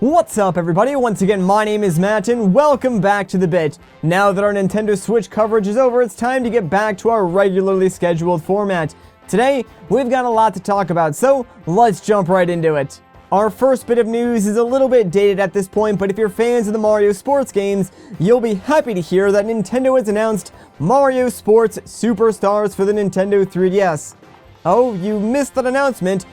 What's up everybody, once again my name is Matt and welcome back to The Bit. Now that our Nintendo Switch coverage is over, it's time to get back to our regularly scheduled format. Today, we've got a lot to talk about, so let's jump right into it. Our first bit of news is a little bit dated at this point, but if you're fans of the Mario sports games, you'll be happy to hear that Nintendo has announced Mario Sports Superstars for the Nintendo 3DS. Oh, you missed that announcement?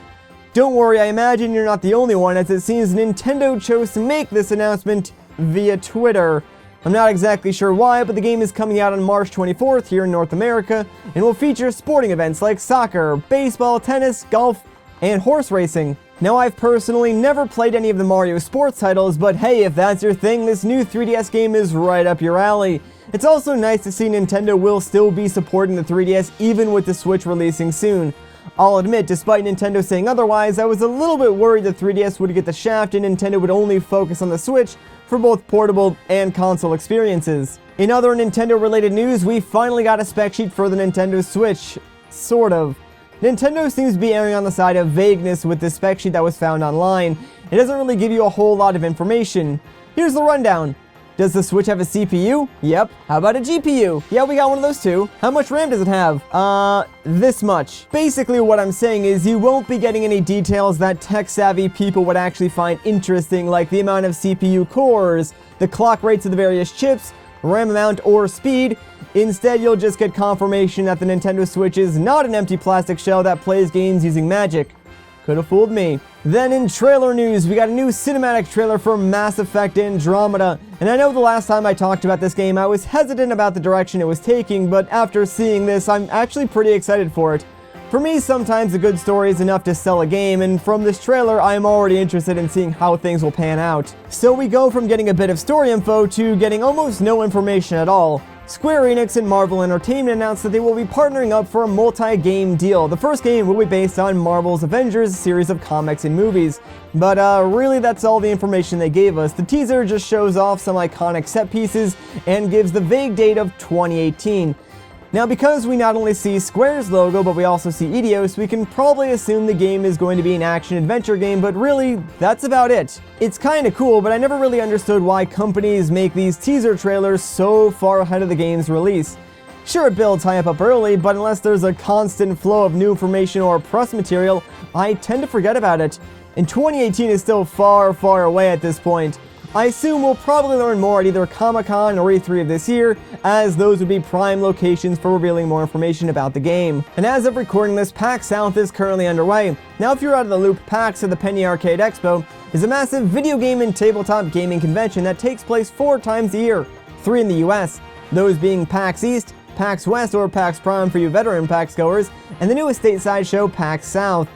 Don't worry, I imagine you're not the only one, as it seems Nintendo chose to make this announcement via Twitter. I'm not exactly sure why, but the game is coming out on March 24th here in North America, and will feature sporting events like soccer, baseball, tennis, golf, and horse racing. Now, I've personally never played any of the Mario sports titles, but hey, if that's your thing, this new 3DS game is right up your alley. It's also nice to see Nintendo will still be supporting the 3DS even with the Switch releasing soon. I'll admit, despite Nintendo saying otherwise, I was a little bit worried the 3DS would get the shaft and Nintendo would only focus on the Switch for both portable and console experiences. In other Nintendo-related news, we finally got a spec sheet for the Nintendo Switch. Sort of. Nintendo seems to be erring on the side of vagueness with this spec sheet that was found online. It doesn't really give you a whole lot of information. Here's the rundown. Does the Switch have a CPU? Yep. How about a GPU? Yeah, we got one of those too. How much RAM does it have? This much. Basically what I'm saying is you won't be getting any details that tech-savvy people would actually find interesting, like the amount of CPU cores, the clock rates of the various chips, RAM amount, or speed. Instead, you'll just get confirmation that the Nintendo Switch is not an empty plastic shell that plays games using magic. Could have fooled me. Then in trailer news, we got a new cinematic trailer for Mass Effect Andromeda. And I know the last time I talked about this game, I was hesitant about the direction it was taking, but after seeing this, I'm actually pretty excited for it. For me, sometimes a good story is enough to sell a game, and from this trailer, I am already interested in seeing how things will pan out. So we go from getting a bit of story info to getting almost no information at all. Square Enix and Marvel Entertainment announced that they will be partnering up for a multi-game deal. The first game will be based on Marvel's Avengers series of comics and movies. But really that's all the information they gave us. The teaser just shows off some iconic set pieces and gives the vague date of 2018. Now, because we not only see Square's logo, but we also see Eidos, we can probably assume the game is going to be an action-adventure game, but really, that's about it. It's kinda cool, but I never really understood why companies make these teaser trailers so far ahead of the game's release. Sure, it builds hype up early, but unless there's a constant flow of new information or press material, I tend to forget about it. And 2018 is still far, far away at this point. I assume we'll probably learn more at either Comic-Con or E3 of this year, as those would be prime locations for revealing more information about the game. And as of recording this, PAX South is currently underway. Now, if you're out of the loop, PAX at the Penny Arcade Expo is a massive video game and tabletop gaming convention that takes place 4 times a year, 3 in the US, those being PAX East, PAX West or PAX Prime for you veteran PAX goers, and the newest stateside show, PAX South.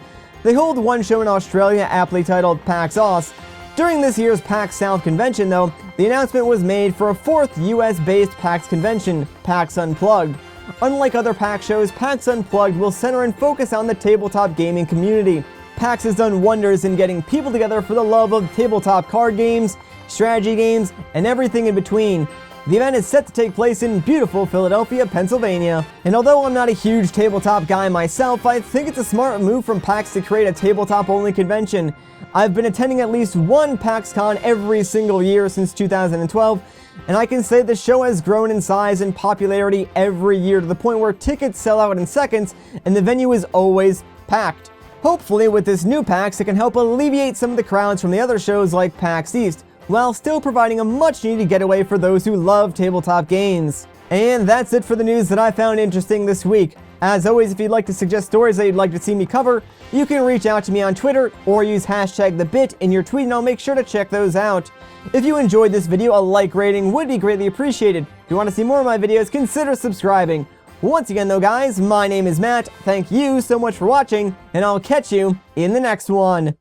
They hold one show in Australia aptly titled PAX Aus. During this year's PAX South convention, though, the announcement was made for a 4th US-based PAX convention, PAX Unplugged. Unlike other PAX shows, PAX Unplugged will center and focus on the tabletop gaming community. PAX has done wonders in getting people together for the love of tabletop card games, strategy games, and everything in between. The event is set to take place in beautiful Philadelphia, Pennsylvania. And although I'm not a huge tabletop guy myself, I think it's a smart move from PAX to create a tabletop-only convention. I've been attending at least one PAX Con every single year since 2012, and I can say the show has grown in size and popularity every year to the point where tickets sell out in seconds and the venue is always packed. Hopefully with this new PAX, it can help alleviate some of the crowds from the other shows like PAX East, while still providing a much-needed getaway for those who love tabletop games. And that's it for the news that I found interesting this week. As always, if you'd like to suggest stories that you'd like to see me cover, you can reach out to me on Twitter or use hashtag #TheBit in your tweet and I'll make sure to check those out. If you enjoyed this video, a like rating would be greatly appreciated. If you want to see more of my videos, consider subscribing. Once again though guys, my name is Matt, thank you so much for watching, and I'll catch you in the next one.